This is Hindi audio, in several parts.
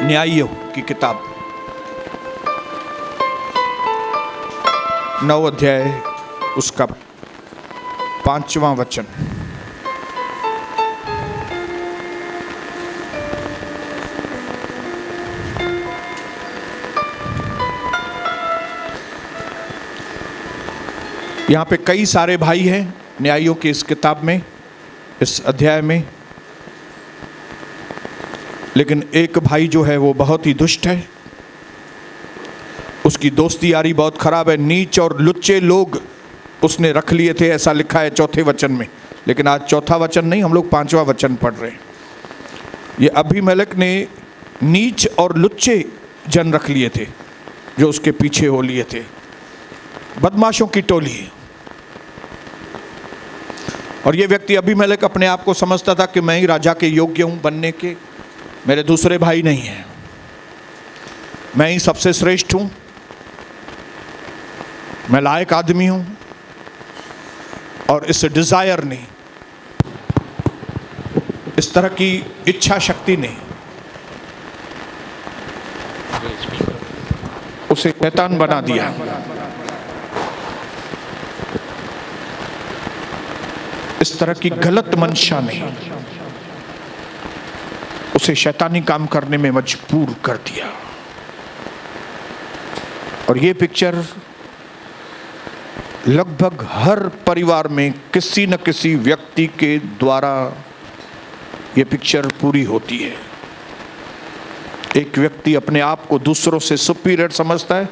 न्यायियों की किताब 9 अध्याय उसका 5वां वचन। यहाँ पे कई सारे भाई हैं न्यायियों की इस किताब में, इस अध्याय में, लेकिन एक भाई जो है वो बहुत ही दुष्ट है। उसकी दोस्ती यारी बहुत खराब है। नीच और लुच्चे लोग उसने रख लिए थे, ऐसा लिखा है 4थे वचन में। लेकिन आज 4था वचन नहीं, हम लोग 5वां वचन पढ़ रहे हैं। ये अबीमेलेक ने नीच और लुच्चे जन रख लिए थे जो उसके पीछे हो लिए थे, बदमाशों की टोली। और ये व्यक्ति अबीमेलेक अपने आप को समझता था कि मैं ही राजा के योग्य हूं बनने के, मेरे दूसरे भाई नहीं हैं, मैं ही सबसे श्रेष्ठ हूं, मैं लायक आदमी हूं। और इस डिजायर ने, इस तरह की इच्छा शक्ति ने उसे शैतान बना दिया। इस तरह की गलत मंशा ने उसे शैतानी काम करने में मजबूर कर दिया। और ये पिक्चर लगभग हर परिवार में किसी न किसी व्यक्ति के द्वारा ये पिक्चर पूरी होती है। एक व्यक्ति अपने आप को दूसरों से सुपीरियर समझता है,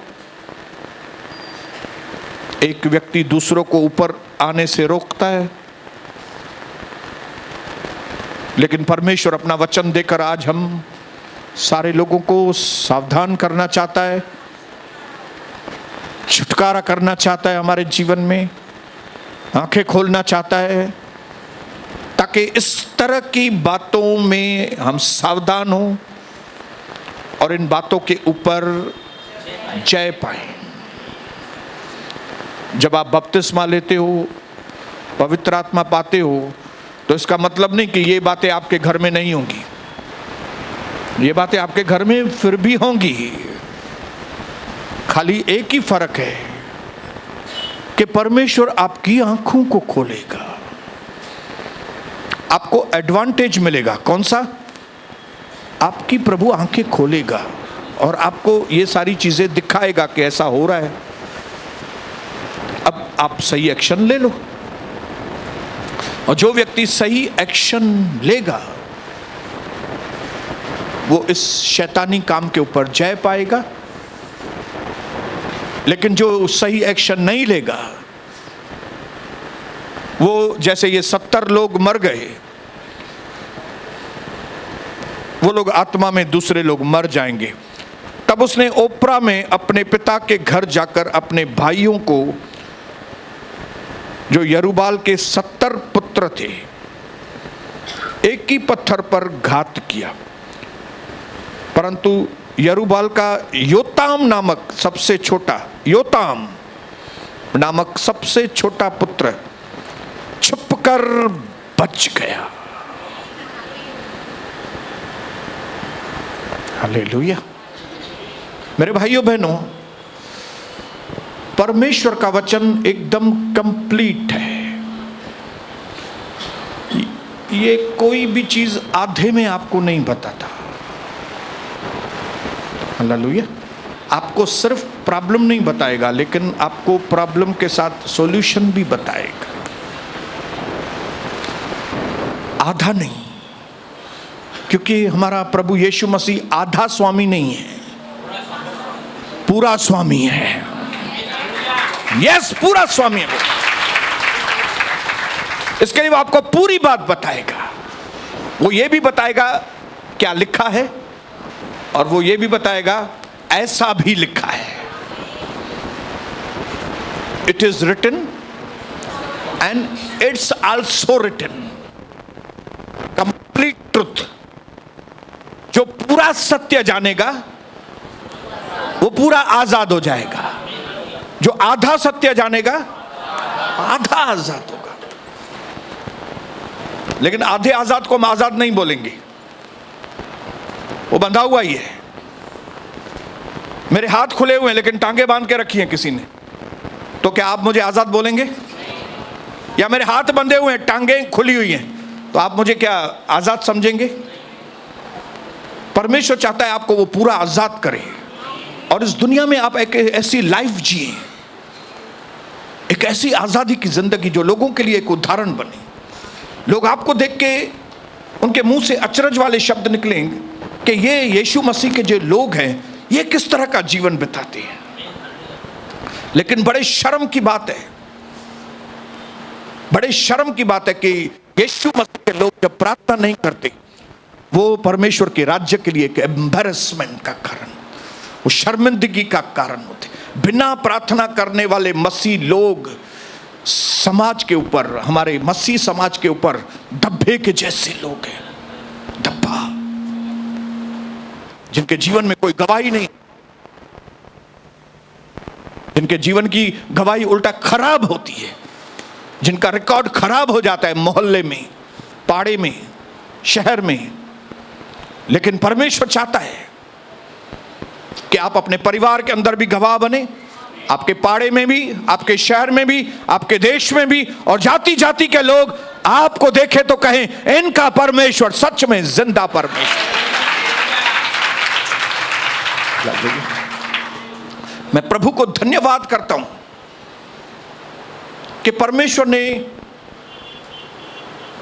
एक व्यक्ति दूसरों को ऊपर आने से रोकता है। लेकिन परमेश्वर अपना वचन देकर आज हम सारे लोगों को सावधान करना चाहता है, छुटकारा करना चाहता है, हमारे जीवन में आंखें खोलना चाहता है, ताकि इस तरह की बातों में हम सावधान हों और इन बातों के ऊपर जय पाएं। जब आप बपतिस्मा लेते हो, पवित्र आत्मा पाते हो, तो इसका मतलब नहीं कि ये बातें आपके घर में नहीं होंगी। ये बातें आपके घर में फिर भी होंगी। खाली एक ही फर्क है कि परमेश्वर आपकी आंखों को खोलेगा, आपको एडवांटेज मिलेगा। कौन सा? आपकी प्रभु आंखें खोलेगा और आपको ये सारी चीजें दिखाएगा कि ऐसा हो रहा है। अब आप सही एक्शन ले लो, और जो व्यक्ति सही एक्शन लेगा वो इस शैतानी काम के ऊपर जय पाएगा। लेकिन जो सही एक्शन नहीं लेगा, वो जैसे ये 70 लोग मर गए, वो लोग आत्मा में दूसरे लोग मर जाएंगे। तब उसने ओप्रा में अपने पिता के घर जाकर अपने भाइयों को, जो यरूबाल के 70 पुत्र थे, एक ही पत्थर पर घात किया। परंतु यरूबाल का योताम नामक सबसे छोटा, योताम नामक सबसे छोटा पुत्र छुपकर बच गया। हालेलुया। मेरे भाइयों बहनों, परमेश्वर का वचन एकदम कंप्लीट है। ये कोई भी चीज आधे में आपको नहीं बताता। हालेलुया। आपको सिर्फ प्रॉब्लम नहीं बताएगा, लेकिन आपको प्रॉब्लम के साथ सॉल्यूशन भी बताएगा। आधा नहीं, क्योंकि हमारा प्रभु यीशु मसीह आधा स्वामी नहीं है, पूरा स्वामी है। यस, पूरा स्वामी है। इसके लिए वो आपको पूरी बात बताएगा। वो ये भी बताएगा क्या लिखा है, और वो ये भी बताएगा ऐसा भी लिखा है। It is written and it's also written. Complete truth. जो पूरा सत्य जानेगा वो पूरा आजाद हो जाएगा। जो आधा सत्य जानेगा आधा आजाद होगा। लेकिन आधे आजाद को हम आजाद नहीं बोलेंगे, वो बंधा हुआ ही है। मेरे हाथ खुले हुए हैं लेकिन टांगे बांध के रखी हैं किसी ने, तो क्या आप मुझे आजाद बोलेंगे? या मेरे हाथ बंधे हुए हैं, टांगे खुली हुई हैं, तो आप मुझे क्या आजाद समझेंगे? परमेश्वर चाहता है आपको वो पूरा आजाद करे और इस दुनिया में आप एक ऐसी लाइफ जिए, एक ऐसी आजादी की जिंदगी जो लोगों के लिए एक उदाहरण बने। लोग आपको देख के उनके मुंह से अचरज वाले शब्द निकलेंगे कि ये यीशु मसीह के जो लोग हैं ये किस तरह का जीवन बिताते हैं। लेकिन बड़े शर्म की बात है, बड़े शर्म की बात है कि यीशु मसीह के लोग जब प्रार्थना नहीं करते, वो परमेश्वर के राज्य के लिए एक एम्बैरेसमेंट का कारण, वो शर्मिंदगी का कारण होते। बिना प्रार्थना करने वाले मसीह लोग समाज के ऊपर, हमारे मसीह समाज के ऊपर धब्बे के जैसे लोग हैं, धब्बा, जिनके जीवन में कोई गवाही नहीं, जिनके जीवन की गवाही उल्टा खराब होती है, जिनका रिकॉर्ड खराब हो जाता है मोहल्ले में, पाड़े में, शहर में। लेकिन परमेश्वर चाहता है कि आप अपने परिवार के अंदर भी गवाह बने, आपके पाड़े में भी, आपके शहर में भी, आपके देश में भी, और जाति जाति के लोग आपको देखे तो कहें इनका परमेश्वर सच में जिंदा परमेश्वर। मैं प्रभु को धन्यवाद करता हूं कि परमेश्वर ने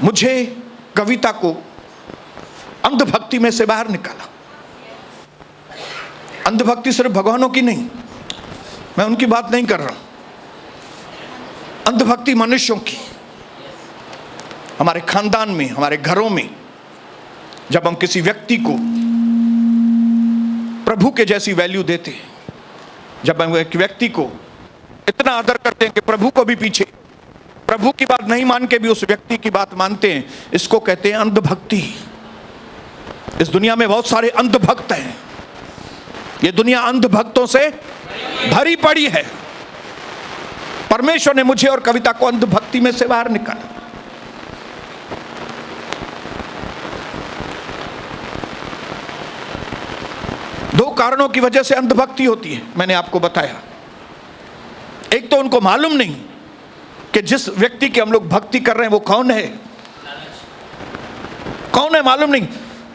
मुझे, कविता को अंधभक्ति में से बाहर निकाला। अंधभक्ति सिर्फ भगवानों की नहीं, मैं उनकी बात नहीं कर रहा हूं। अंधभक्ति मनुष्यों की, हमारे खानदान में, हमारे घरों में, जब हम किसी व्यक्ति को प्रभु के जैसी वैल्यू देते हैं, जब हम एक व्यक्ति को इतना आदर करते हैं कि प्रभु को भी पीछे, प्रभु की बात नहीं मान के भी उस व्यक्ति की बात मानते हैं, इसको कहते हैं अंधभक्ति। इस दुनिया में बहुत सारे अंधभक्त हैं, ये दुनिया अंधभक्तों से भरी पड़ी है। परमेश्वर ने मुझे और कविता को अंधभक्ति में से बाहर निकाला। दो कारणों की वजह से अंधभक्ति होती है, मैंने आपको बताया। एक तो उनको मालूम नहीं कि जिस व्यक्ति की हम लोग भक्ति कर रहे हैं वो कौन है, कौन है मालूम नहीं,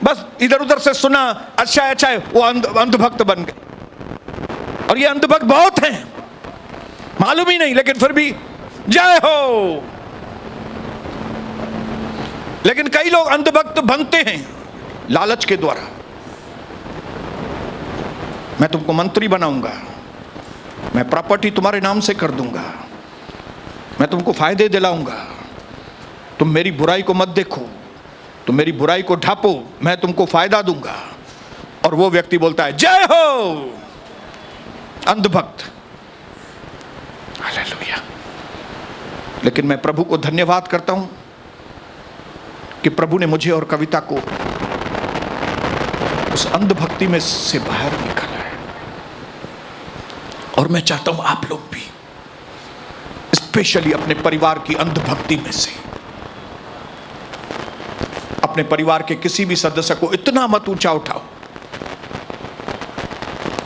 बस इधर उधर से सुना, अच्छा है अच्छा है, वो अंधभक्त बन गए। और ये अंधभक्त बहुत हैं, मालूम ही नहीं, लेकिन फिर भी जय हो। लेकिन कई लोग अंधभक्त बनते हैं लालच के द्वारा। मैं तुमको मंत्री बनाऊंगा, मैं प्रॉपर्टी तुम्हारे नाम से कर दूंगा, मैं तुमको फायदे दिलाऊंगा, तुम मेरी बुराई को मत देखो, तुम मेरी बुराई को ढांपो, मैं तुमको फायदा दूंगा। और वो व्यक्ति बोलता है जय हो, अंधभक्त। हालेलुया। लेकिन मैं प्रभु को धन्यवाद करता हूं कि प्रभु ने मुझे और कविता को उस अंधभक्ति में से बाहर निकाला है। और मैं चाहता हूं आप लोग भी स्पेशली अपने परिवार की अंधभक्ति में से, अपने परिवार के किसी भी सदस्य को इतना मत ऊंचा उठाओ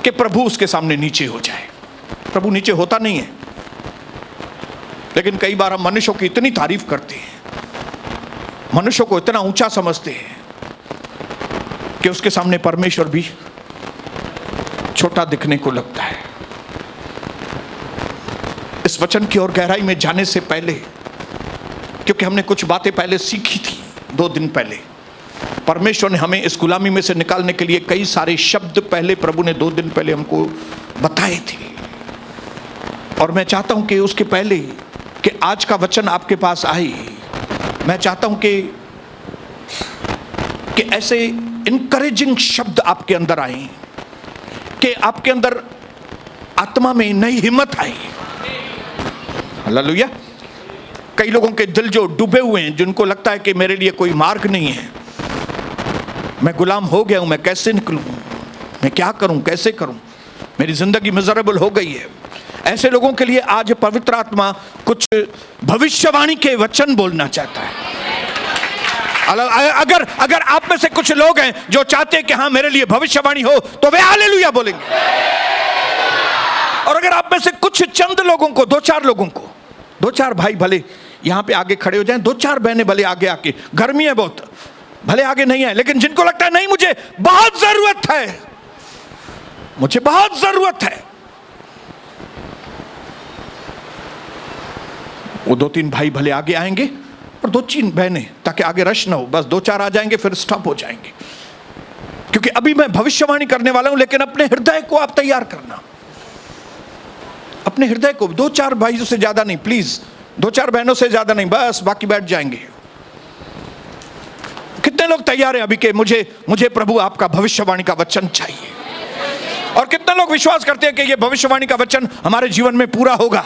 कि प्रभु उसके सामने नीचे हो जाए। प्रभु नीचे होता नहीं है, लेकिन कई बार हम मनुष्यों की इतनी तारीफ करते हैं, मनुष्यों को इतना ऊंचा समझते हैं कि उसके सामने परमेश्वर भी छोटा दिखने को लगता है। इस वचन की ओर गहराई में जाने से पहले, क्योंकि हमने कुछ बातें पहले सीखी थी 2 दिन पहले, परमेश्वर ने हमें इस गुलामी में से निकालने के लिए कई सारे शब्द पहले प्रभु ने 2 दिन पहले हमको बताए थे। और मैं चाहता हूं कि उसके पहले कि आज का वचन आपके पास आए, मैं चाहता हूं कि ऐसे इनकरेजिंग शब्द आपके अंदर आए, कि आपके अंदर आत्मा में नई हिम्मत आई। हालेलुया। कई लोगों के दिल जो डूबे हुए हैं, जिनको लगता है कि मेरे लिए कोई मार्ग नहीं है, मैं गुलाम हो गया हूं, मैं कैसे निकलूं, मैं क्या करूं, कैसे करूं, मेरी जिंदगी मिजरेबल हो गई है। ऐसे लोगों के लिए आज पवित्र आत्मा कुछ भविष्यवाणी के वचन बोलना चाहता है। अगर अगर आप में से कुछ लोग हैं जो चाहते हैं कि हाँ मेरे लिए भविष्यवाणी हो, तो वे हालेलुया बोलेंगे। और अगर आप में से कुछ चंद लोगों को, दो चार भाई भले यहां पे आगे खड़े हो जाएं, दो चार बहनें भले आगे आके, गर्मी है बहुत, भले आगे नहीं है, लेकिन जिनको लगता है नहीं मुझे बहुत जरूरत है, मुझे बहुत जरूरत है, वो दो तीन भाई भले आगे आएंगे और दो तीन बहनें, ताकि आगे रश ना हो, बस दो चार आ जाएंगे फिर स्टॉप हो जाएंगे। क्योंकि अभी मैं भविष्यवाणी करने वाला हूं, लेकिन अपने हृदय को आप तैयार करना, अपने हृदय को। दो चार भाइयों से ज्यादा नहीं प्लीज, दो चार बहनों से ज्यादा नहीं, बस बाकी बैठ जाएंगे। कितने लोग तैयार हैं अभी के मुझे प्रभु आपका भविष्यवाणी का वचन चाहिए? और कितने लोग विश्वास करते हैं कि ये भविष्यवाणी का वचन हमारे जीवन में पूरा होगा?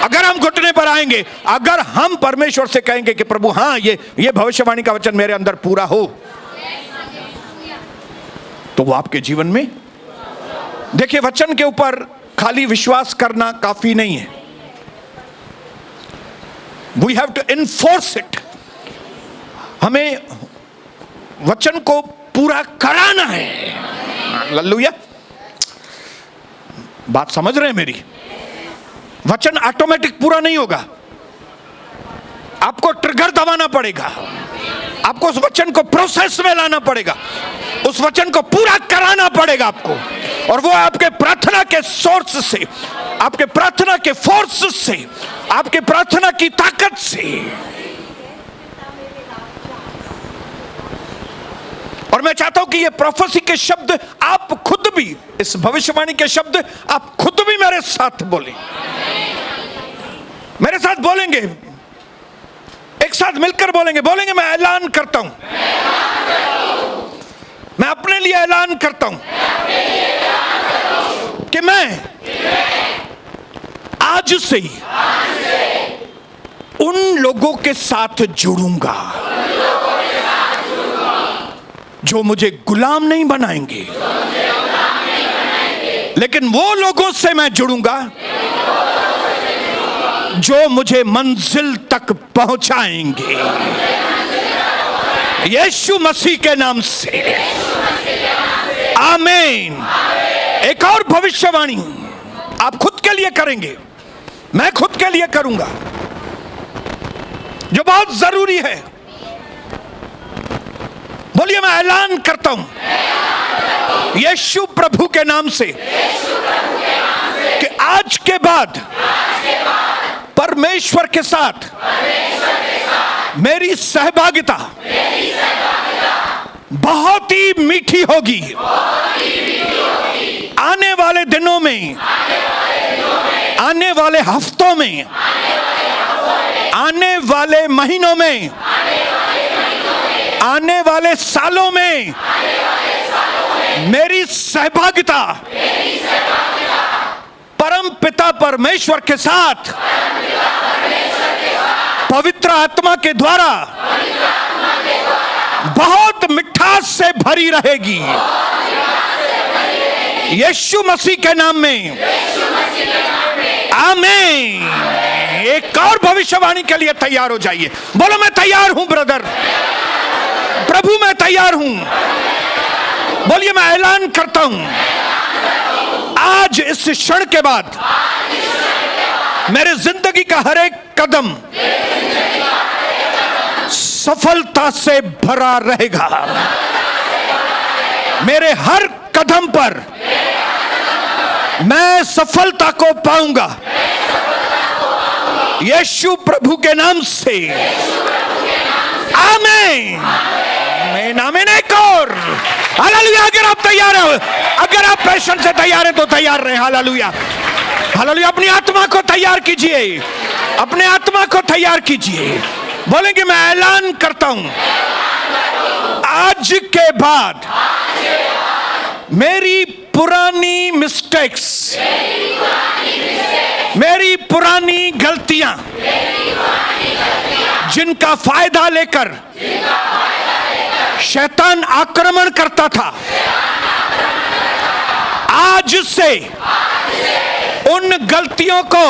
अगर हम घुटने पर आएंगे, अगर हम परमेश्वर से कहेंगे कि प्रभु हाँ ये भविष्यवाणी का वचन मेरे अंदर पूरा हो, तो वो आपके जीवन में। देखिए, वचन के ऊपर खाली विश्वास करना काफी नहीं है, we have to enforce it. हमें वचन को पूरा कराना है। हालेलुया, बात समझ रहे हैं मेरी? वचन ऑटोमेटिक पूरा नहीं होगा, आपको ट्रिगर दबाना पड़ेगा, आपको उस वचन को प्रोसेस में लाना पड़ेगा, उस वचन को पूरा कराना पड़ेगा आपको। और वो आपके प्रार्थना के सोर्स से, आपके प्रार्थना के फोर्स से, आपके प्रार्थना की ताकत से। और मैं चाहता हूं कि ये प्रोफेसी के शब्द आप खुद भी, इस भविष्यवाणी के शब्द आप खुद भी मेरे साथ बोलें, मेरे साथ बोलेंगे, एक साथ मिलकर बोलेंगे। मैं ऐलान करता हूं, मैं अपने लिए ऐलान करता हूं कि मैं आज से ही उन लोगों के साथ जुड़ूंगा जो मुझे गुलाम नहीं बनाएंगे, लेकिन वो लोगों से मैं जुड़ूंगा जो मुझे मंजिल तक पहुंचाएंगे, यीशु मसीह के नाम से, आमीन। एक और भविष्यवाणी आप खुद के लिए करेंगे, मैं खुद के लिए करूंगा, जो बहुत जरूरी है। बोलिए, मैं ऐलान करता हूं यीशु प्रभु के नाम से कि आज के बाद परमेश्वर के साथ मेरी सहभागिता बहुत ही मीठी होगी। आने वाले दिनों में, आने वाले हफ्तों में, आने वाले महीनों में, आने वाले सालों में मेरी सहभागिता परम पिता परमेश्वर के साथ पवित्र आत्मा के द्वारा बहुत मिठास से भरी रहेगी, यीशु मसीह के नाम में, आमीन। एक और भविष्यवाणी के लिए तैयार हो जाइए। बोलो, मैं तैयार हूं ब्रदर, प्रभु मैं तैयार हूं। बोलिए, मैं ऐलान करता हूं आज इस क्षण के बाद मेरे जिंदगी का हर एक कदम सफलता से भरा रहेगा। मेरे हर कदम पर मैं सफलता को पाऊंगा, यीशु प्रभु के नाम से, आमीन, आमीन, आमीन। एक और हालेलुया। अगर आप तैयार हैं, अगर आप पैशन से तैयार हैं तो तैयार रहे। Hallelujah, hallelujah. अपनी आत्मा को तैयार कीजिए, अपने आत्मा को तैयार कीजिए। बोलेंगे, मैं ऐलान करता हूं आज के बाद मेरी पुरानी मिस्टेक्स, मेरी पुरानी गलतियां जिनका फायदा लेकर शैतान आक्रमण करता था, आज से उन गलतियों को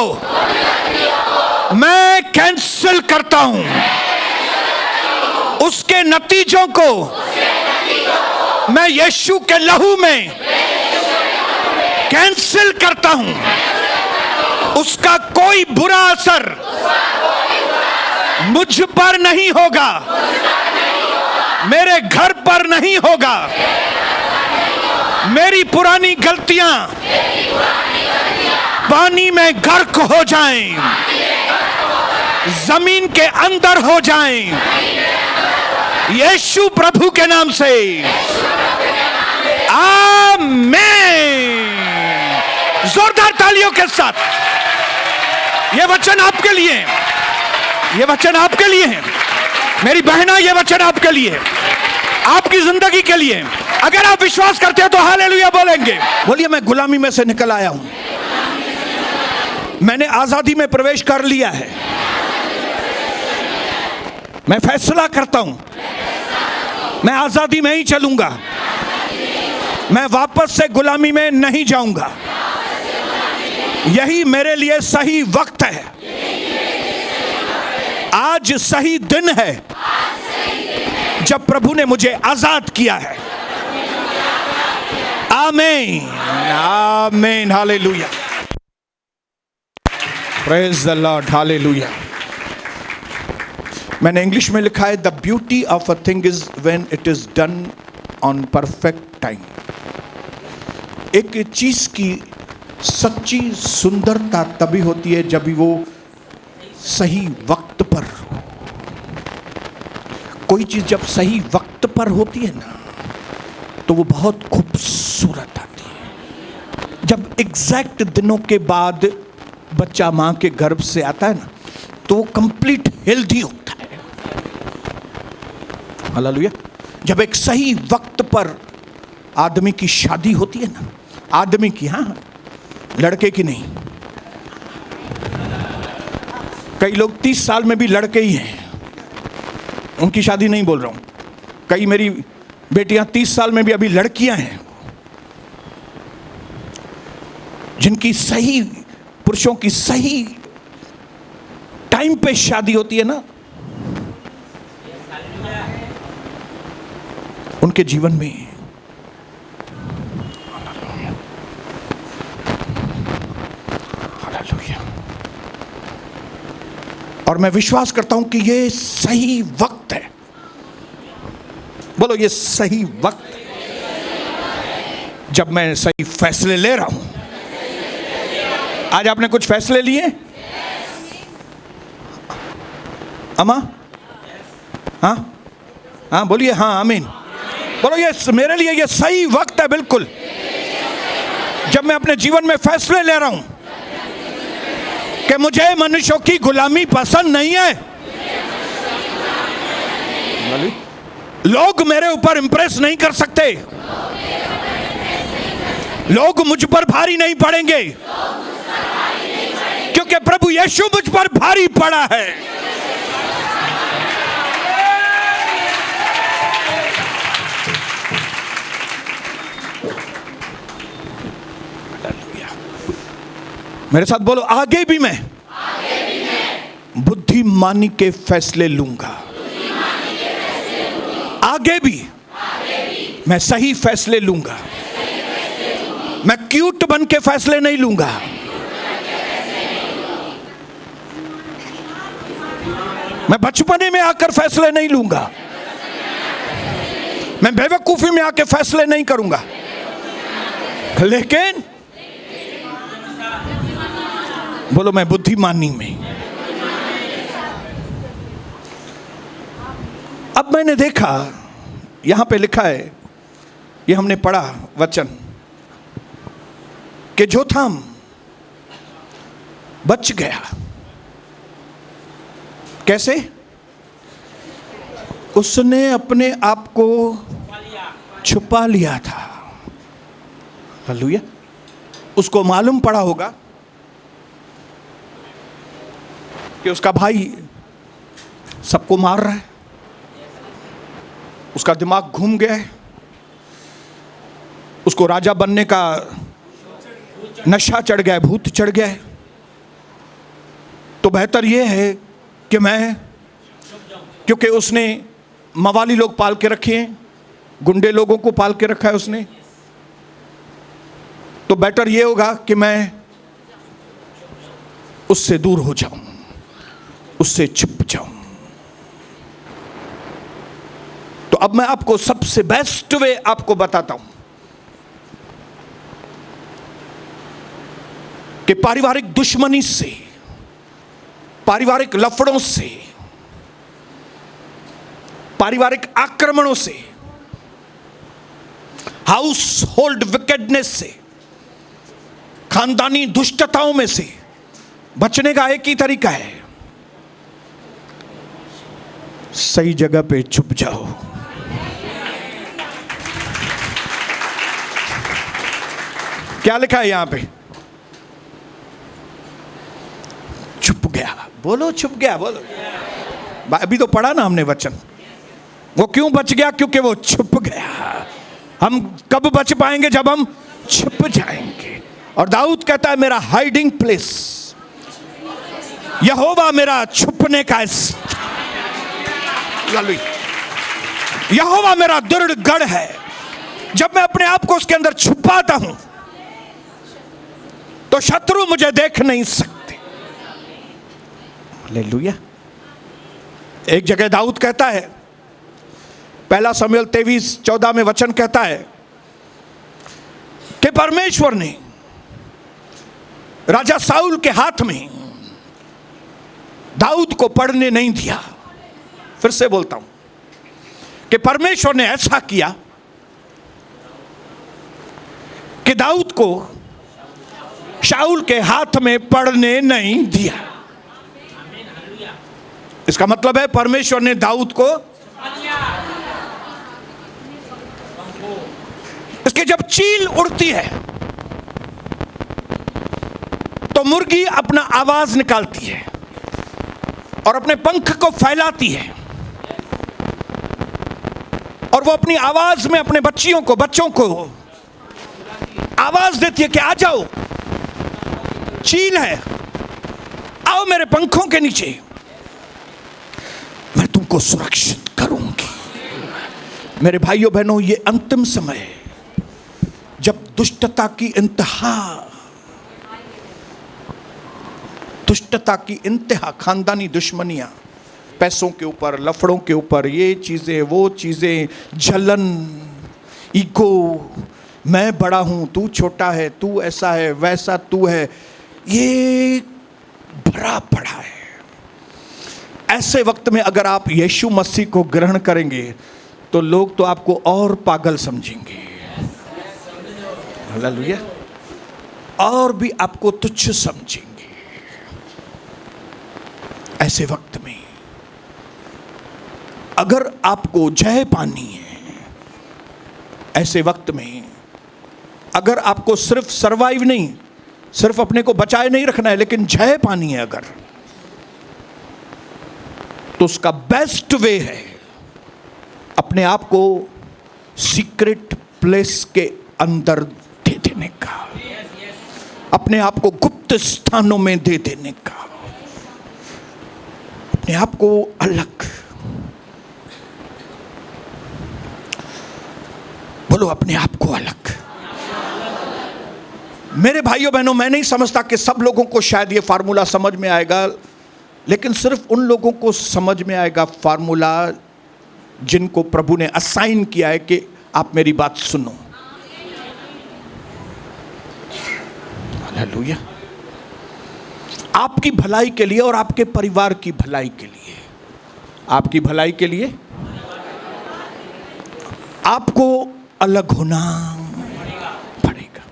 मैं कैंसिल करता हूं, उसके नतीजों को मैं यीशु के लहू में कैंसिल करता हूं। उसका कोई बुरा असर मुझ पर नहीं होगा, मेरे घर पर नहीं होगा। मेरी पुरानी गलतियां पानी में गर्क हो जाएं, जमीन के अंदर हो जाएं, यीशु प्रभु के नाम से। आमीन। जोरदार तालियों के साथ ये वचन आपके लिए है, ये वचन आपके लिए है मेरी बहना, ये वचन आपके लिए है, आपकी जिंदगी के लिए। अगर आप विश्वास करते हो तो हालेलुया बोलेंगे। बोलिए, मैं गुलामी में से निकल आया हूं, मैंने आजादी में प्रवेश कर लिया है। मैं फैसला करता हूं, मैं आजादी में ही चलूंगा, मैं वापस से गुलामी में नहीं जाऊंगा। यही मेरे लिए सही वक्त है, आज सही दिन है जब प्रभु ने मुझे आजाद किया है। आमीन, आमीन, hallelujah, praise the Lord, hallelujah. मैंने इंग्लिश में लिखा है, the beauty of a thing is when it is done on perfect time. एक चीज की सच्ची सुंदरता तभी होती है जब वो सही वक्त पर हो। कोई चीज जब सही वक्त पर होती है ना, तो वो बहुत खूबसूरत आती है। जब एग्जैक्ट दिनों के बाद बच्चा मां के गर्भ से आता है ना, तो वो कंप्लीट हेल्दी होता है। हालेलुया। जब एक सही वक्त पर आदमी की शादी होती है ना, आदमी की, हाँ, लड़के की नहीं। कई लोग 30 साल में भी लड़के ही हैं, उनकी शादी नहीं बोल रहा हूं। कई मेरी बेटियां 30 साल में भी अभी लड़कियां हैं, जिनकी सही, पुरुषों की सही टाइम पे शादी होती है ना, उनके जीवन में हालेलुया। और मैं विश्वास करता हूं कि ये सही वक्त है। बोलो, ये सही वक्त जब मैं सही फैसले ले रहा हूं। आज आपने कुछ फैसले लिए अम्मा? हाँ हाँ, बोलिए हाँ, आमीन। बोलो, ये मेरे लिए ये सही वक्त है, बिल्कुल, जब मैं अपने जीवन में फैसले ले रहा हूं कि मुझे मनुष्यों की गुलामी पसंद नहीं है। लोग मेरे ऊपर इंप्रेस नहीं कर सकते, लोग मुझ पर भारी नहीं पड़ेंगे, क्योंकि प्रभु यीशु मुझ पर भारी पड़ा है। मेरे साथ बोलो, आगे भी मैं बुद्धिमानी के फैसले लूंगा। आगे भी मैं सही फैसले लूंगा। मैं क्यूट बन के फैसले नहीं लूंगा। मैं बचपने में आकर फैसले नहीं लूंगा। मैं बेवकूफी में आकर फैसले नहीं करूंगा, लेकिन बोलो, मैं बुद्धिमानी में। अब मैंने देखा, यहां पे लिखा है, ये हमने पढ़ा वचन, कि जोथाम बच गया। कैसे? उसने अपने आप को छुपा लिया था। हालेलुया। उसको मालूम पड़ा होगा कि उसका भाई सबको मार रहा है, उसका दिमाग घूम गया है, उसको राजा बनने का नशा चढ़ गया है, भूत चढ़ गया है। तो बेहतर यह है कि मैं, क्योंकि उसने मवाली लोग पाल के रखे हैं, गुंडे लोगों को पाल के रखा है उसने, तो बेटर ये होगा कि मैं उससे दूर हो जाऊं, उससे छुप जाऊं। तो अब मैं आपको सबसे बेस्ट वे आपको बताता हूं कि पारिवारिक दुश्मनी से, पारिवारिक लफड़ों से, पारिवारिक आक्रमणों से, हाउस होल्ड विकेडनेस से, खानदानी दुष्टताओं में से बचने का एक ही तरीका है, सही जगह पे छुप जाओ। क्या लिखा है यहां पे? छुप गया। बोलो छुप गया, बोलो। अभी तो पढ़ा ना हमने वचन। वो क्यों बच गया? क्योंकि वो छुप गया। हम कब बच पाएंगे? जब हम छुप जाएंगे। और दाऊद कहता है मेरा हाइडिंग प्लेस, यहोवा मेरा छुपने का यहोवा मेरा दृढ़ गढ़ है। जब मैं अपने आप को उसके अंदर छुपाता हूं तो शत्रु मुझे देख नहीं सकते। हालेलुया। एक जगह दाऊद कहता है, पहला शमूएल 23:14 में वचन कहता है कि परमेश्वर ने राजा साउल के हाथ में दाऊद को पढ़ने नहीं दिया। फिर से बोलता हूं कि परमेश्वर ने ऐसा किया कि दाऊद को शाऊल के हाथ में पढ़ने नहीं दिया। इसका मतलब है परमेश्वर ने दाऊद को, इसके जब चील उड़ती है तो मुर्गी अपना आवाज निकालती है और अपने पंख को फैलाती है और वो अपनी आवाज में अपने बच्चों को आवाज देती है कि आ जाओ, चील है, आओ मेरे पंखों के नीचे, मैं तुमको सुरक्षित करूंगी। मेरे भाइयों बहनों, ये अंतिम समय है जब दुष्टता की इंतहा, खानदानी दुश्मनियां, पैसों के ऊपर, लफड़ों के ऊपर, ये चीजें वो चीजें, जलन, ईगो, मैं बड़ा हूं तू छोटा है, तू ऐसा है वैसा तू है, ये भरा पड़ा है। ऐसे वक्त में अगर आप यीशु मसीह को ग्रहण करेंगे तो लोग तो आपको और पागल समझेंगे। हालेलुया। और भी आपको तुच्छ समझेंगे। ऐसे वक्त में अगर आपको जय पानी है, ऐसे वक्त में अगर आपको सिर्फ सरवाइव नहीं, सिर्फ अपने को बचाए नहीं रखना है, लेकिन जय पानी है अगर, तो उसका बेस्ट वे है अपने आप को सीक्रेट प्लेस के अंदर दे देने का, अपने आप को गुप्त स्थानों में दे देने का, अपने आप को अलग, बोलो अपने आप को अलग। मेरे भाइयों बहनों, मैं नहीं समझता कि सब लोगों को शायद ये फार्मूला समझ में आएगा, लेकिन सिर्फ उन लोगों को समझ में आएगा फार्मूला जिनको प्रभु ने असाइन किया है कि आप मेरी बात सुनो। हालेलुया। आपकी भलाई के लिए और आपके परिवार की भलाई के लिए, आपकी भलाई के लिए आपको अलग होना पड़ेगा।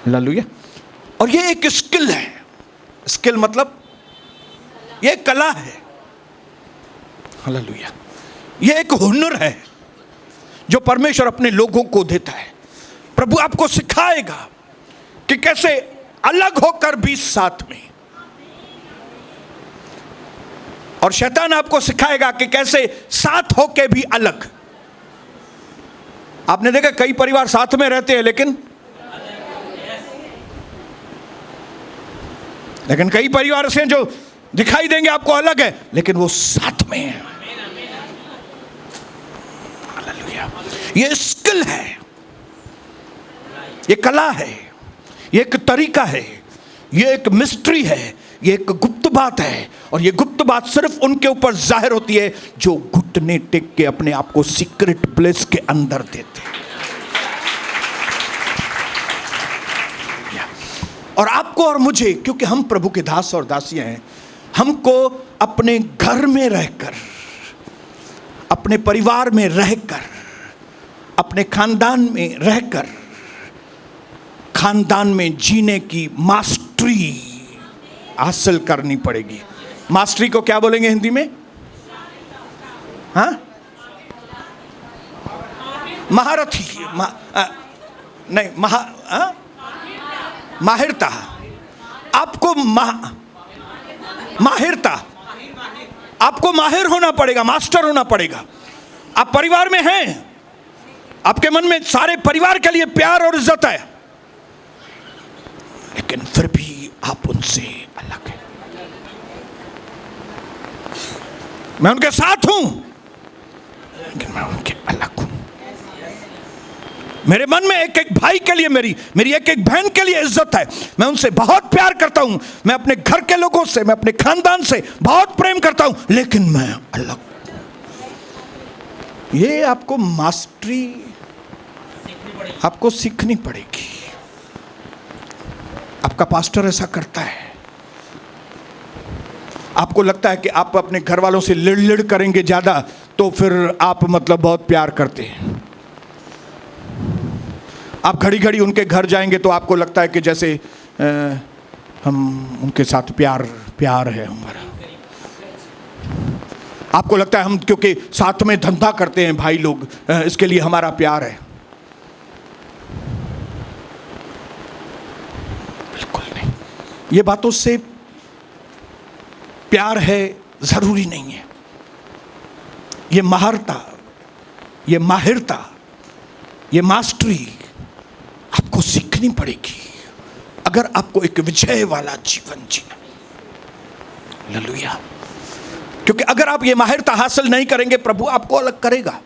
हालेलुया। और ये एक स्किल है। स्किल मतलब ये कला है। हालेलुया। ये एक हुनर है जो परमेश्वर अपने लोगों को देता है। प्रभु आपको सिखाएगा कि कैसे अलग होकर भी साथ में, और शैतान आपको सिखाएगा कि कैसे साथ होकर भी अलग। आपने देखा कई परिवार साथ में रहते हैं लेकिन कई परिवार से जो दिखाई देंगे आपको अलग है, लेकिन वो साथ में है। हालेलुया। ये स्किल है, ये कला है, ये एक तरीका है, ये एक मिस्ट्री है, ये एक गुप्त बात है। और ये गुप्त बात सिर्फ उनके ऊपर जाहिर होती है जो घुटने टेक के अपने आप को सीक्रेट प्लेस के अंदर देते हैं। और आपको और मुझे, क्योंकि हम प्रभु के दास और दासियां हैं, हमको अपने घर में रहकर, अपने परिवार में रहकर, अपने खानदान में रहकर, खानदान में जीने की मास्टरी हासिल करनी पड़ेगी। मास्टरी को क्या बोलेंगे हिंदी में? हाँ, महारथी, नहीं, माहिरता। आपको माहिरता, आपको माहिर होना पड़ेगा, मास्टर होना पड़ेगा। आप परिवार में हैं, आपके मन में सारे परिवार के लिए प्यार और इज्जत है, लेकिन फिर भी आप उनसे अलग हैं। मैं उनके साथ हूं, लेकिन मैं उनके अलग हूं। मेरे मन में एक एक भाई के लिए, मेरी एक एक बहन के लिए इज्जत है। मैं उनसे बहुत प्यार करता हूं। मैं अपने घर के लोगों से, मैं अपने खानदान से बहुत प्रेम करता हूं, लेकिन मैं अलग। ये आपको मास्टरी आपको सीखनी पड़ेगी। आपका पास्टर ऐसा करता है, आपको लगता है कि आप अपने घर वालों से लिड़ करेंगे ज्यादा, तो फिर आप मतलब बहुत प्यार करते हैं। आप घड़ी घड़ी उनके घर जाएंगे तो आपको लगता है कि जैसे हम उनके साथ प्यार है हमारा। आपको लगता है हम क्योंकि साथ में धंधा करते हैं भाई लोग, इसके लिए हमारा प्यार है। बिल्कुल नहीं। ये बातों से प्यार है जरूरी नहीं है। ये महारता, ये माहिरता, ये मास्टरी आपको सीखनी पड़ेगी अगर आपको एक विजय वाला जीवन जीना। हालेलुया। क्योंकि अगर आप ये माहिरता हासिल नहीं करेंगे, प्रभु आपको अलग करेगा।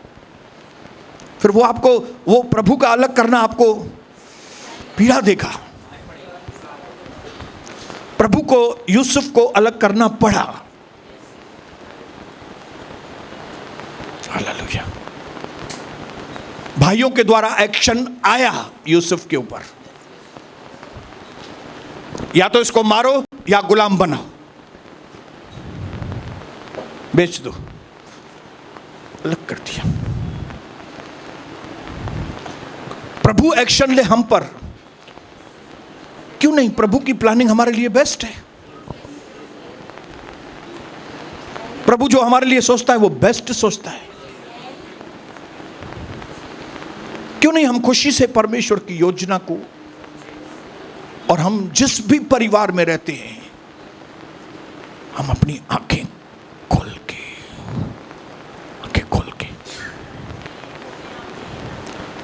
फिर वो प्रभु का अलग करना आपको पीड़ा देगा। प्रभु को यूसुफ को अलग करना पड़ा। हालेलुया। भाइयों के द्वारा एक्शन आया यूसुफ के ऊपर, या तो इसको मारो या गुलाम बनाओ, बेच दो। अलग कर दिया। प्रभु एक्शन ले हम पर, क्यों नहीं? प्रभु की प्लानिंग हमारे लिए बेस्ट है। प्रभु जो हमारे लिए सोचता है वो बेस्ट सोचता है। क्यों नहीं हम खुशी से परमेश्वर की योजना को, और हम जिस भी परिवार में रहते हैं, हम अपनी आंखें खोल के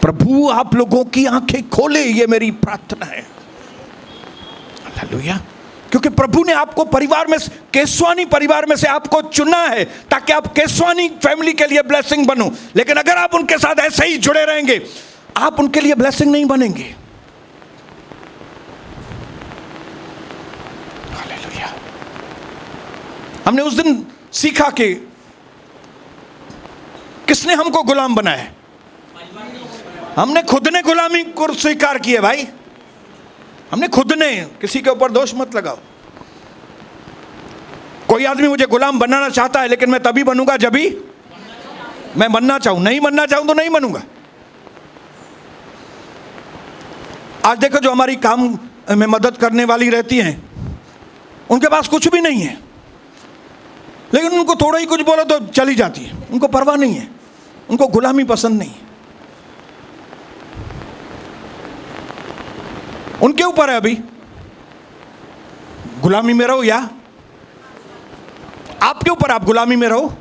प्रभु आप लोगों की आंखें खोले, ये मेरी प्रार्थना है। हालेलुया। क्योंकि प्रभु ने आपको परिवार में, केसवानी परिवार में से आपको चुना है ताकि आप केसवानी फैमिली के लिए ब्लेसिंग बनो। लेकिन अगर आप उनके साथ ऐसे ही जुड़े रहेंगे, आप उनके लिए ब्लेसिंग नहीं बनेंगे। हालेलुया। हमने उस दिन सीखा कि किसने हमको गुलाम बनाया? हमने खुद ने गुलामी को स्वीकार किया भाई। हमने खुद ने। किसी के ऊपर दोष मत लगाओ। कोई आदमी मुझे गुलाम बनाना चाहता है, लेकिन मैं तभी बनूंगा जब भी मैं बनना चाहूं। नहीं बनना चाहूं तो नहीं बनूंगा। आज देखो, जो हमारी काम में मदद करने वाली रहती हैं, उनके पास कुछ भी नहीं है, लेकिन उनको थोड़ा ही कुछ बोलो तो चली जाती है। उनको परवाह नहीं है, उनको गुलामी पसंद नहीं है। उनके ऊपर है अभी, गुलामी में रहो या आपके ऊपर, आप गुलामी में रहो।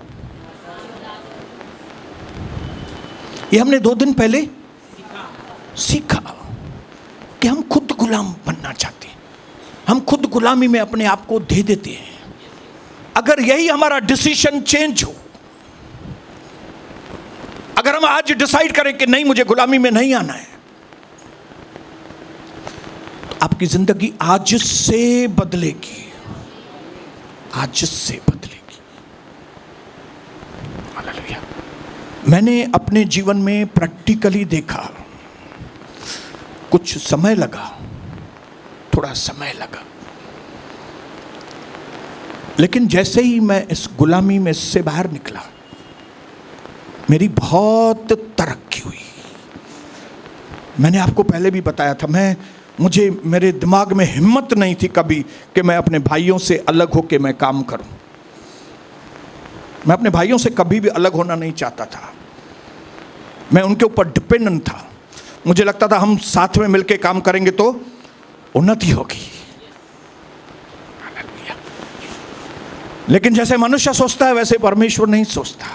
ये हमने 2 दिन पहले सीखा कि हम खुद गुलाम बनना चाहते हैं। हम खुद गुलामी में अपने आप को दे देते हैं। अगर यही हमारा डिसीजन चेंज हो, अगर हम आज डिसाइड करें कि नहीं, मुझे गुलामी में नहीं आना है, तो आपकी जिंदगी आज से बदलेगी, आज से बदलेगी। हालेलुया। मैंने अपने जीवन में प्रैक्टिकली देखा, कुछ समय लगा, थोड़ा समय लगा, लेकिन जैसे ही मैं इस गुलामी में से बाहर निकला, मेरी बहुत तरक्की हुई। मैंने आपको पहले भी बताया था, मुझे मेरे दिमाग में हिम्मत नहीं थी कभी कि मैं अपने भाइयों से अलग होकर मैं काम करूं। मैं अपने भाइयों से कभी भी अलग होना नहीं चाहता था। मैं उनके ऊपर डिपेंडेंट था। मुझे लगता था हम साथ में मिलकर काम करेंगे तो उन्नति होगी। लेकिन जैसे मनुष्य सोचता है वैसे परमेश्वर नहीं सोचता।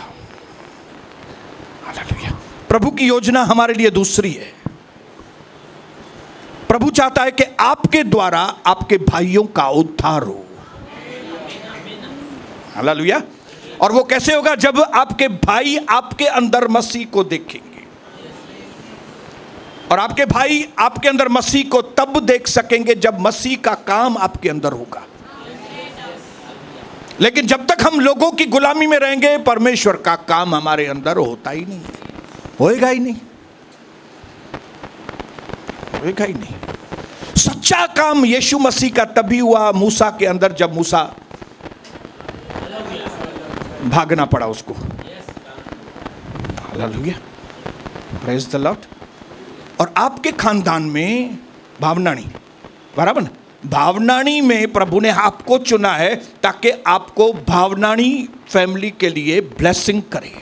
हालेलुया। प्रभु की योजना हमारे लिए दूसरी है। प्रभु चाहता है कि आपके द्वारा आपके भाइयों का उद्धार हो। हालेलुया। और वो कैसे होगा? जब आपके भाई आपके अंदर मसीह को देखेंगे, और आपके भाई आपके अंदर मसीह को तब देख सकेंगे जब मसीह का काम आपके अंदर होगा। लेकिन जब तक हम लोगों की गुलामी में रहेंगे, परमेश्वर का काम हमारे अंदर होता ही नहीं, होएगा ही नहीं, होएगा ही नहीं। सच्चा काम यीशु मसीह का तभी हुआ मूसा के अंदर, जब मूसा भागना पड़ा उसको। Hallelujah, praise the Lord. और आपके खानदान में भावनानी, बराबर ना, भावनानी में प्रभु ने आपको चुना है ताकि आपको भावनानी फैमिली के लिए ब्लेसिंग करे।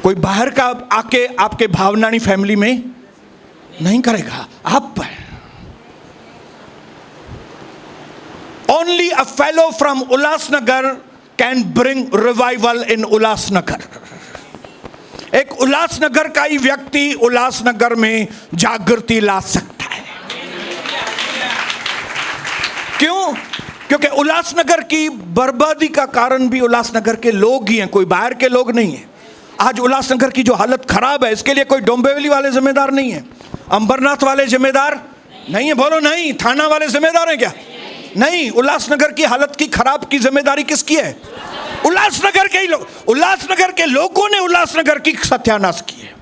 कोई बाहर का आके आपके भावनानी फैमिली में नहीं करेगा। आप only a fellow from Ulhasnagar can bring revival in Ulhasnagar. एक उल्लासनगर का ही व्यक्ति उल्लासनगर में जागृति ला सकता है। क्यों? क्योंकि उल्लासनगर की बर्बादी का कारण भी उल्लासनगर के लोग ही हैं, कोई बाहर के लोग नहीं है। आज उल्लासनगर की जो हालत खराब है, इसके लिए कोई डोंबिवली वाले जिम्मेदार नहीं है, अंबरनाथ वाले जिम्मेदार नहीं है। बोलो नहीं। थाना वाले जिम्मेदार हैं क्या? नहीं। उल्लासनगर की हालत की खराब की जिम्मेदारी किसकी है? उल्लासनगर के ही लोग। उल्लासनगर के लोगों ने उल्लासनगर की सत्यानाश की है।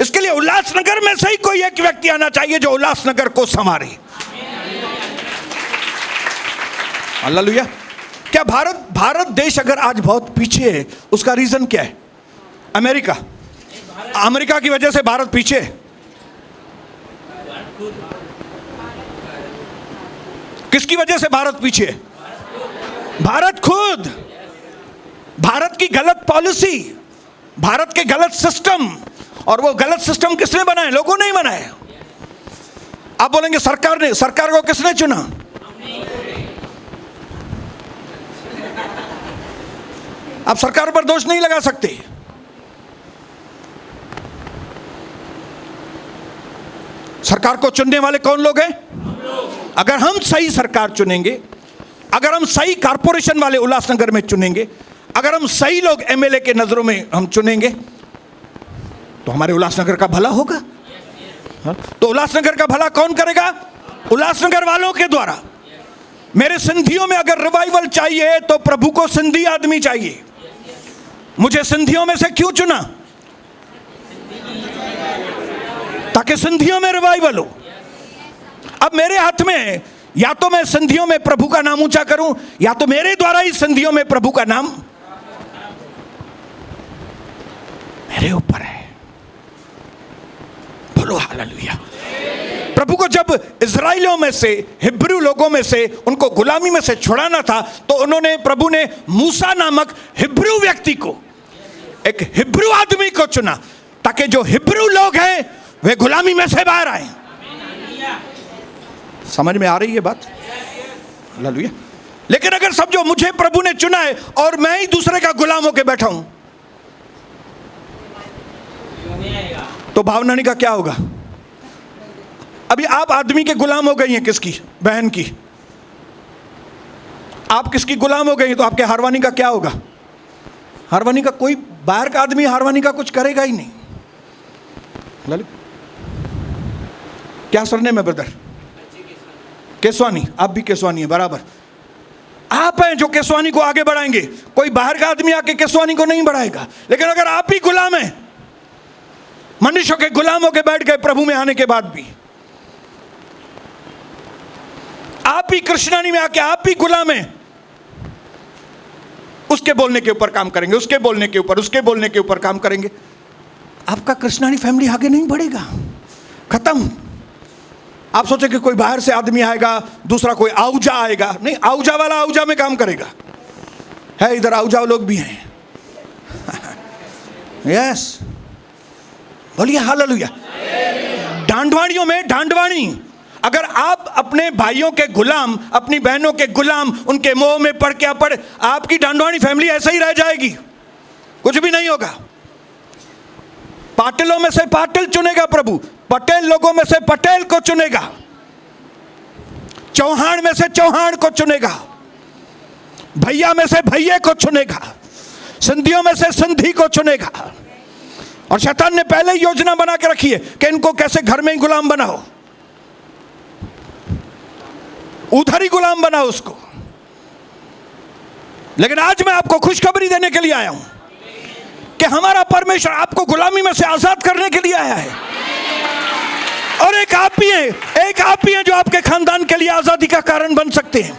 इसके लिए उल्लासनगर में से ही कोई एक व्यक्ति आना चाहिए जो उल्लासनगर को संवारे। हालेलुया। क्या भारत देश अगर आज बहुत पीछे है, उसका रीजन क्या है? अमेरिका की वजह से भारत पीछे है। किसकी वजह से भारत पीछे है? भारत खुद। भारत की गलत पॉलिसी, भारत के गलत सिस्टम। और वो गलत सिस्टम किसने बनाए? लोगों ने ही बनाए। आप बोलेंगे सरकार ने। सरकार को किसने चुना? आप सरकार पर दोष नहीं लगा सकते। सरकार को चुनने वाले कौन लोग हैं? अगर हम सही सरकार चुनेंगे, अगर हम सही कारपोरेशन वाले उल्लासनगर में चुनेंगे, अगर हम सही लोग एमएलए के नजरों में हम चुनेंगे, तो हमारे उल्लासनगर का भला होगा। तो उल्लासनगर का भला कौन करेगा? उल्लासनगर वालों के द्वारा। मेरे सिंधियों में अगर रिवाइवल चाहिए तो प्रभु को सिंधी आदमी चाहिए। मुझे सिंधियों में से क्यों चुना? ताकि सिंधियों में रिवाइवल हो। अब मेरे हाथ में है, या तो मैं सिंधियों में प्रभु का नाम ऊंचा करूं, या तो मेरे द्वारा ही सिंधियों में प्रभु का नाम मेरे ऊपर है। बोलो हालेलुया। प्रभु को जब इजराइलियों में से, हिब्रू लोगों में से, उनको गुलामी में से छुड़ाना था, तो प्रभु ने मूसा नामक हिब्रू व्यक्ति को, एक हिब्रू आदमी को चुना, ताकि जो हिब्रू लोग हैं वे गुलामी में से बाहर आए। समझ में आ रही है बात? हालेलुया। लेकिन अगर समझो मुझे प्रभु ने चुना है और मैं ही दूसरे का गुलाम होकर बैठा हूं, तो भावनानी का क्या होगा? अभी आप आदमी के गुलाम हो गई हैं, किसकी? बहन की। आप किसकी गुलाम हो गई हैं, तो आपके हारवानी का क्या होगा? हारवानी का कोई बाहर का आदमी हारवानी का कुछ करेगा ही नहीं। लालू क्या सरनेम है ब्रदर? केसवानी। आप भी केसवानी है, बराबर। आप हैं जो केसवानी को आगे बढ़ाएंगे, कोई बाहर का आदमी आके केसवानी को नहीं बढ़ाएगा। लेकिन अगर आप ही गुलाम हैं, मनुष्यों के गुलाम होकर बैठ गए प्रभु में आने के बाद भी, आप ही कृष्णानी में आके आप ही गुलाम हैं, उसके बोलने के ऊपर काम करेंगे, उसके बोलने के ऊपर, उसके बोलने के ऊपर काम करेंगे, आपका कृष्णानी फैमिली आगे नहीं बढ़ेगा, खत्म। आप सोचे कि कोई बाहर से आदमी आएगा, दूसरा कोई आउजा आएगा, नहीं, आउजा वाला आउजा में काम करेगा। है इधर आउजा लोग भी हैं। यस, बोलिए हालेलुया। डांडवाणियों में डांडवाणी, अगर आप अपने भाइयों के गुलाम, अपनी बहनों के गुलाम, उनके मोह में पड़ के पड़, आपकी डांडवाणी फैमिली ऐसे ही रह जाएगी, कुछ भी नहीं होगा। पाटिलों में से पाटिल चुनेगा प्रभु, पटेल लोगों में से पटेल को चुनेगा, चौहान में से चौहान को चुनेगा, भैया में से भैये को चुनेगा, सिंधियों में से सिंधी को चुनेगा। और शैतान ने पहले ही योजना बना के रखी है कि इनको कैसे घर में ही गुलाम बनाओ, उधर ही गुलाम बनाओ उसको। लेकिन आज मैं आपको खुशखबरी देने के लिए आया हूं कि हमारा परमेश्वर आपको गुलामी में से आजाद करने के लिए आया है। और एक आप ही हैं जो आपके खानदान के लिए आजादी का कारण बन सकते हैं।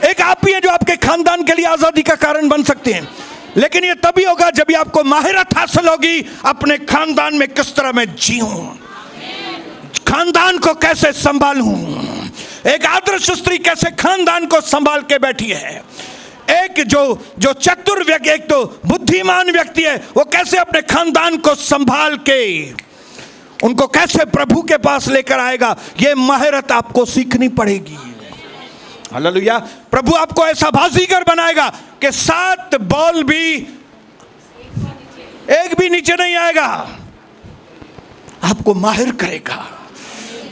एक आप ही हैं जो आपके खानदान के लिए आजादी का कारण बन सकते हैं। लेकिन ये तभी होगा जब आपको माहिरत हासिल होगी अपने खानदान में किस तरह मैं जीऊं, खानदान को कैसे संभालूं। एक आदर्श स्त्री कैसे खानदान को संभाल के बैठी है, एक जो चतुर व्यक्ति, एक तो बुद्धिमान व्यक्ति है, वो कैसे अपने खानदान को संभाल के उनको कैसे प्रभु के पास लेकर आएगा, ये महारत आपको सीखनी पड़ेगी। हालेलुया। प्रभु आपको ऐसा बाजीगर बनाएगा कि 7 बॉल भी एक भी नीचे नहीं आएगा, आपको माहिर करेगा।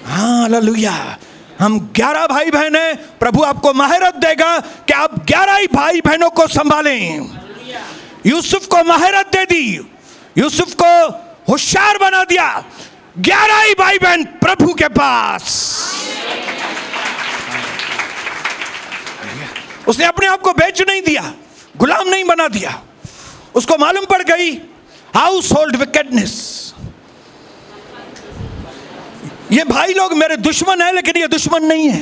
हालेलुया। हम 11 भाई बहन हैं, प्रभु आपको महारत देगा कि आप 11 ही भाई बहनों को संभालें। यूसुफ को महारत दे दी, यूसुफ को होशियार बना दिया, 11 ही भाई बहन प्रभु के पास। उसने अपने आप को बेच नहीं दिया, गुलाम नहीं बना दिया। उसको मालूम पड़ गई हाउस होल्ड विकेडनेस, ये भाई लोग मेरे दुश्मन है लेकिन ये दुश्मन नहीं है।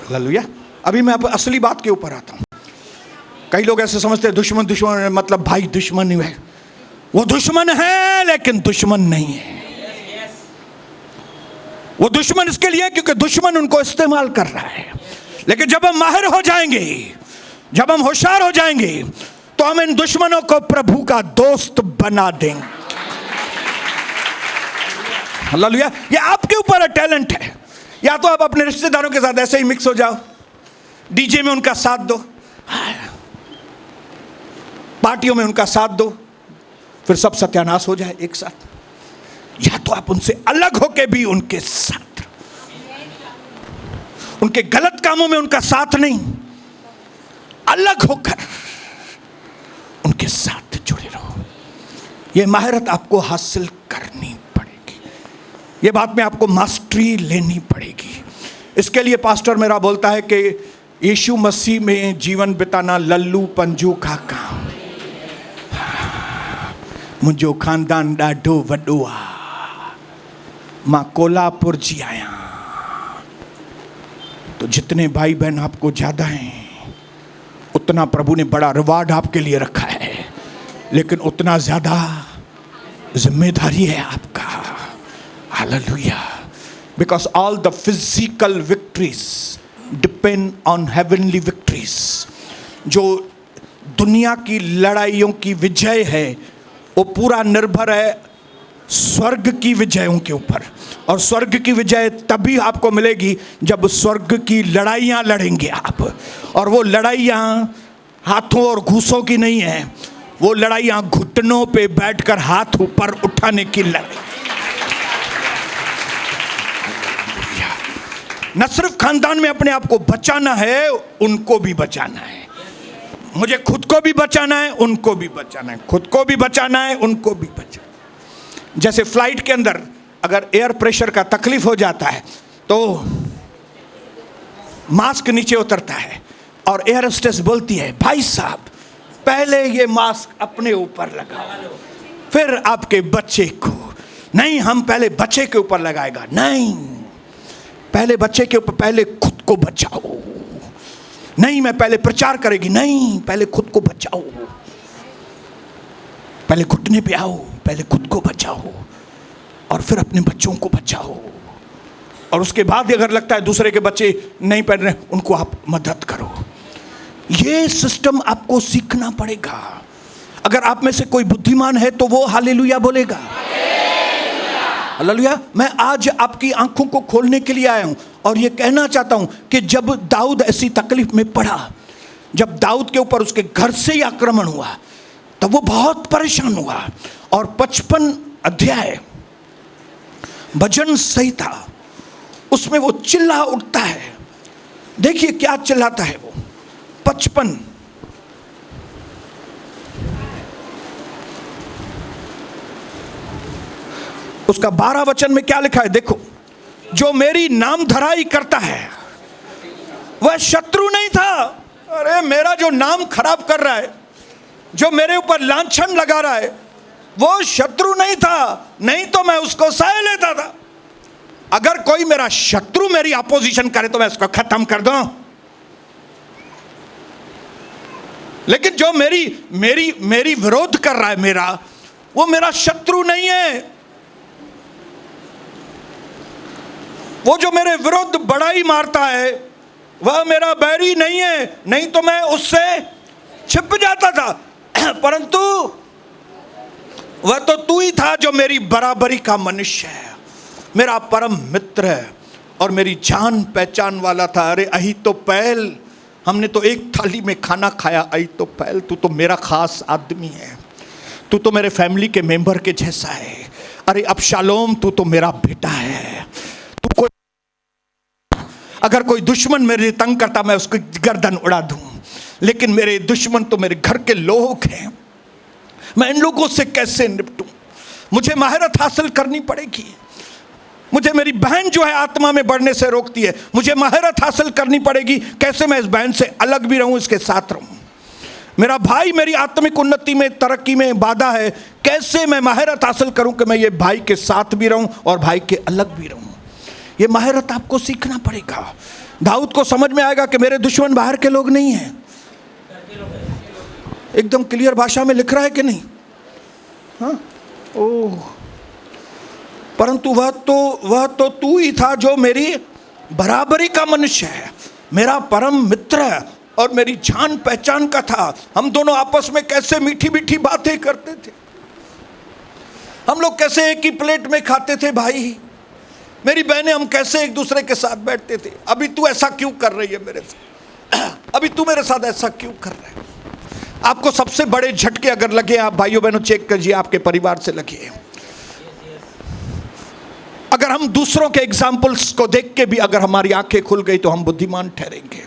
हालेलुया। अभी मैं असली बात के ऊपर आता हूं। कई लोग ऐसे समझते हैं दुश्मन दुश्मन मतलब भाई दुश्मन नहीं है, वो दुश्मन है लेकिन दुश्मन नहीं है। वो दुश्मन इसके लिए क्योंकि दुश्मन उनको इस्तेमाल कर रहा है। लेकिन जब हम माहिर हो जाएंगे, जब हम होशियार हो जाएंगे, तो हम इन दुश्मनों को प्रभु का दोस्त बना देंगे। हालेलुया। ये आपके ऊपर है, टैलेंट है। या तो आप अपने रिश्तेदारों के साथ ऐसे ही मिक्स हो जाओ, डीजे में उनका साथ दो, पार्टियों में उनका साथ दो, फिर सब सत्यानाश हो जाए एक साथ। या तो आप उनसे अलग होके भी उनके साथ, उनके गलत कामों में उनका साथ नहीं, अलग होकर उनके साथ जुड़े रहो। यह महारत आपको हासिल करनी पड़ेगी, यह बात में आपको मास्टरी लेनी पड़ेगी। इसके लिए पास्टर मेरा बोलता है कि यीशु मसीह में जीवन बिताना लल्लू पंजू का काम। मुझो खानदान ॾाढो वॾो आहे, मां कोल्हापुर जी आया, तो जितने भाई बहन आपको ज्यादा हैं उतना प्रभु ने बड़ा रिवार्ड आपके लिए रखा है, लेकिन उतना ज्यादा जिम्मेदारी है आपका। Hallelujah. Because all the physical victories depend on heavenly victories. जो दुनिया की लड़ाइयों की विजय है वो पूरा निर्भर है स्वर्ग की विजयों के ऊपर। और स्वर्ग की विजय तभी आपको मिलेगी जब स्वर्ग की लड़ाइयाँ लड़ेंगे आप। और वो लड़ाइयाँ हाथों और घूसों की नहीं है, वो लड़ाइयाँ घुटनों पे बैठकर हाथ ऊपर उठाने की लड़ाई। न सिर्फ खानदान में अपने आप को बचाना है, उनको भी बचाना है। मुझे खुद को भी बचाना है, उनको भी बचाना है, खुद को भी बचाना है, उनको भी बचाना। जैसे फ्लाइट के अंदर अगर एयर प्रेशर का तकलीफ हो जाता है तो मास्क नीचे उतरता है और एयर होस्टेस बोलती है, भाई साहब पहले ये मास्क अपने ऊपर लगाओ, फिर आपके बच्चे को। नहीं, हम पहले बच्चे के ऊपर लगाएगा। नहीं, पहले बच्चे के ऊपर, पहले खुद को बचाओ। नहीं, मैं पहले प्रचार करेगी। नहीं, पहले खुद को बचाओ, पहले घुटने पे आओ, पहले खुद को बचाओ और फिर अपने बच्चों को बचाओ। और उसके बाद अगर लगता है दूसरे के बच्चे नहीं पढ़ रहे, उनको आप मदद करो। ये सिस्टम आपको सीखना पड़ेगा। अगर आप में से कोई बुद्धिमान है तो वो हालेलुया बोलेगा। हालेलुया। मैं आज आपकी आंखों को खोलने के लिए आया हूं और ये कहना चाहता हूं कि जब दाऊद ऐसी तकलीफ में पड़ा, जब दाऊद के ऊपर उसके घर से ही आक्रमण हुआ, तब वो बहुत परेशान हुआ। और 55 अध्याय भजन संहिता, उसमें वो चिल्ला उठता है। देखिए क्या चिल्लाता है वो। 55 उसका 12 वचन में क्या लिखा है देखो। जो मेरी नाम धराई करता है वह शत्रु नहीं था। अरे मेरा जो नाम खराब कर रहा है, जो मेरे ऊपर लांछन लगा रहा है, वो शत्रु नहीं था, नहीं तो मैं उसको सह लेता था। अगर कोई मेरा शत्रु मेरी अपोजिशन करे तो मैं उसको खत्म कर दूं, लेकिन जो मेरी विरोध कर रहा है, वो मेरा शत्रु नहीं है। वो जो मेरे विरुद्ध बड़ाई मारता है वह मेरा बैरी नहीं है, नहीं तो मैं उससे छिप जाता था। परंतु वह तो तू ही था जो मेरी बराबरी का मनुष्य है, मेरा परम मित्र है और मेरी जान पहचान वाला था। अरे अहीतोपेल, हमने तो एक थाली में खाना खाया। अहीतोपेल, तू तो मेरा खास आदमी है, तू तो मेरे फैमिली के मेंबर के जैसा है। अरे अबशालोम, तू तो मेरा बेटा है। तू कोई, अगर कोई दुश्मन मेरे तंग करता मैं उसकी गर्दन उड़ा दूं, लेकिन मेरे दुश्मन तो मेरे घर के लोग हैं। मैं इन लोगों से कैसे निपटूं? मुझे महारत हासिल करनी पड़ेगी। मुझे मेरी बहन जो है आत्मा में बढ़ने से रोकती है, मुझे महारत हासिल करनी पड़ेगी। कैसे मैं इस बहन से अलग भी रहूं, इसके साथ रहूं। मेरा भाई मेरी आत्मिक उन्नति में, तरक्की में बाधा है। कैसे मैं महारत हासिल करूं कि मैं ये भाई के साथ भी रहूं और भाई के अलग भी रहूं। ये महारत आपको सीखना पड़ेगा। दाऊद को समझ में आएगा कि मेरे दुश्मन बाहर के लोग नहीं हैं। एकदम क्लियर भाषा में लिख रहा है कि नहीं? हाँ, ओह, परंतु वह तो तू ही था जो मेरी बराबरी का मनुष्य है, मेरा परम मित्र है और मेरी जान पहचान का था। हम दोनों आपस में कैसे मीठी मीठी बातें करते थे। हम लोग कैसे एक ही प्लेट में खाते थे भाई। मेरी बहनें, हम कैसे एक दूसरे के साथ बैठते थे। अभी तू ऐसा क्यों कर रही है मेरे साथ? अभी तू मेरे साथ ऐसा क्यों कर रहा है? आपको सबसे बड़े झटके अगर लगे, आप भाइयों बहनों चेक कीजिए, आपके परिवार से लगे। अगर हम दूसरों के एग्जाम्पल्स को देख के भी अगर हमारी आंखें खुल गई तो हम बुद्धिमान ठहरेंगे।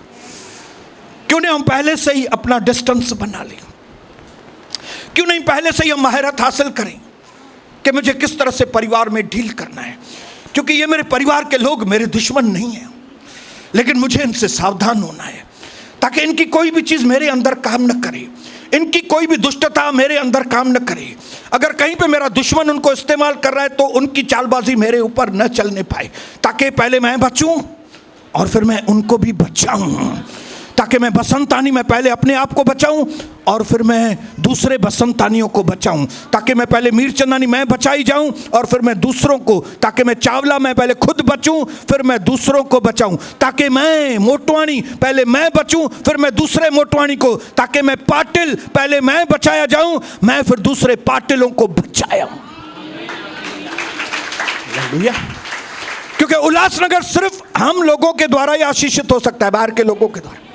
क्यों नहीं हम पहले से ही अपना डिस्टेंस बना लें? क्यों नहीं पहले से ही हम महारत हासिल करें कि मुझे किस तरह से परिवार में डील करना है? क्योंकि ये मेरे परिवार के लोग मेरे दुश्मन नहीं हैं, लेकिन मुझे इनसे सावधान होना है ताकि इनकी कोई भी चीज़ मेरे अंदर काम न करे, इनकी कोई भी दुष्टता मेरे अंदर काम न करे। अगर कहीं पे मेरा दुश्मन उनको इस्तेमाल कर रहा है तो उनकी चालबाजी मेरे ऊपर न चलने पाए, ताकि पहले मैं बचूं और फिर मैं उनको भी बचाऊं। ताकि मैं बसंतानी में पहले अपने आप को बचाऊं और फिर मैं दूसरे बसंतानियों को बचाऊं। ताकि मैं पहले मीरचंदानी मैं बचाई जाऊं और फिर मैं दूसरों को, ताकि मैं चावला मैं पहले खुद बचूं फिर मैं दूसरों को बचाऊं। ताकि मैं मोटवानी पहले मैं बचूं फिर मैं दूसरे मोटवानी को, ताकि मैं पाटिल पहले मैं बचाया जाऊं, मैं फिर दूसरे पाटिलों को बचाया। क्योंकि उल्लासनगर सिर्फ हम लोगों के द्वारा ही आशीषित हो सकता है, बाहर के लोगों के द्वारा।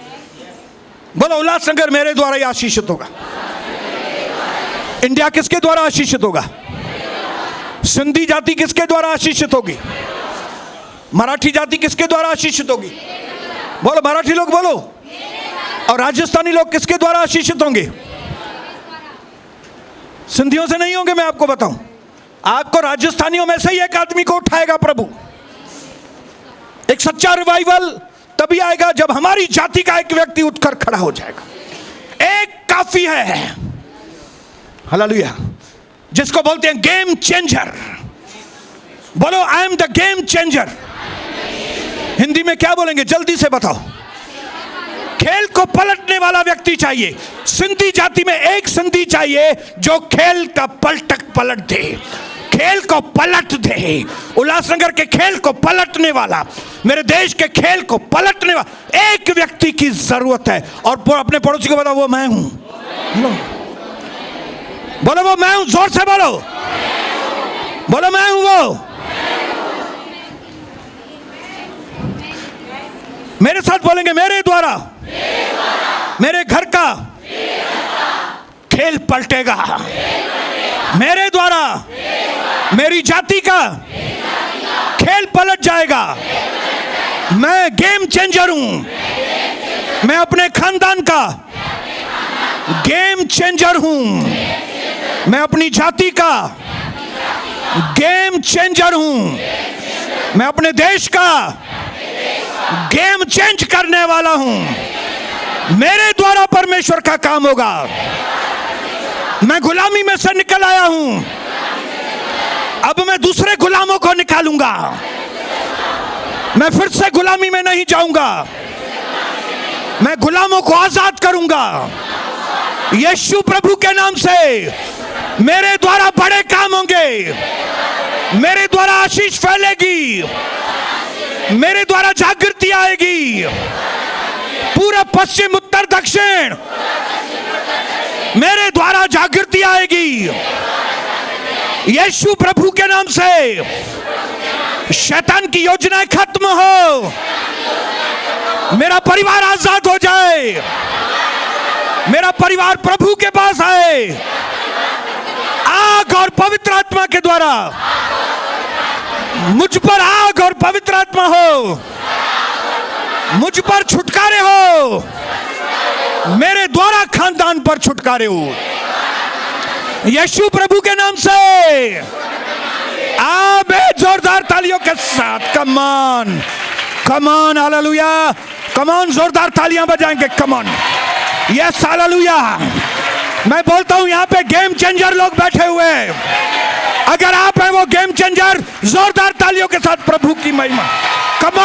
बोलो, उल्लासनगर मेरे द्वारा ही आशीषित होगा। इंडिया किसके द्वारा आशीषित होगा? सिंधी जाति किसके द्वारा आशीषित होगी? मराठी जाति किसके द्वारा आशीषित होगी? बोलो मराठी लोग बोलो, और राजस्थानी लोग किसके द्वारा आशीषित होंगे? सिंधियों से नहीं होंगे। मैं आपको बताऊं, आपको राजस्थानियों में से ही एक आदमी को उठाएगा प्रभु। एक सच्चा रिवाइवल तभी आएगा जब हमारी जाति का एक व्यक्ति उठकर खड़ा हो जाएगा। एक काफी है, हालेलुया, जिसको बोलते हैं गेम चेंजर। बोलो, I am the game changer. Hindi में क्या बोलेंगे? जल्दी से बताओ। खेल को पलटने वाला व्यक्ति चाहिए। सिंधी जाति में एक सिंधी चाहिए जो खेल का पलट दे, खेल को पलट दे। उल्लासनगर के खेल को पलटने वाला, मेरे देश के खेल को पलटने वाला एक व्यक्ति की जरूरत है। और अपने पड़ोसी को बताओ, वो मैं हूं। बोलो, वो मैं हूं। जोर से बोलो, बोलो, मैं हूं वो। मेरे साथ बोलेंगे, मेरे द्वारा मेरे घर का खेल पलटेगा। मेरे द्वारा मेरी जाति का खेल पलट जाएगा। मैं गेम चेंजर हूं। मैं अपने खानदान का गेम चेंजर हूं। मैं अपनी जाति का गेम चेंजर हूं। मैं अपने देश का गेम चेंज करने वाला हूं। मेरे द्वारा परमेश्वर का काम होगा। मैं गुलामी में से निकल आया हूं, अब मैं दूसरे गुलामों को निकालूंगा। मैं फिर से गुलामी में नहीं जाऊंगा, मैं गुलामों को आजाद करूंगा। यीशु प्रभु के नाम से मेरे द्वारा बड़े काम होंगे। मेरे द्वारा आशीष फैलेगी। मेरे द्वारा जागृति आएगी। पूरब पश्चिम उत्तर दक्षिण मेरे द्वारा जागृति आएगी। यीशु प्रभु के नाम से शैतान की योजनाएं खत्म हो। मेरा परिवार आजाद हो जाए। मेरा परिवार प्रभु के पास आए। आग और पवित्र आत्मा के द्वारा मुझ पर आग और पवित्र आत्मा हो। मुझ पर छुटकारे हो। मेरे द्वारा खानदान पर छुटकारे हो। यीशु प्रभु के नाम से आमीन। जोरदार तालियों के साथ कमान कमान हालेलुया। कमान, जोरदार तालियां बजाएंगे। कमान, यस हालेलुया। मैं बोलता हूं यहां पे गेम चेंजर लोग बैठे हुए हैं। अगर आप हैं वो गेम चेंजर, जोरदार तालियों के साथ प्रभु की महिमा। कमान।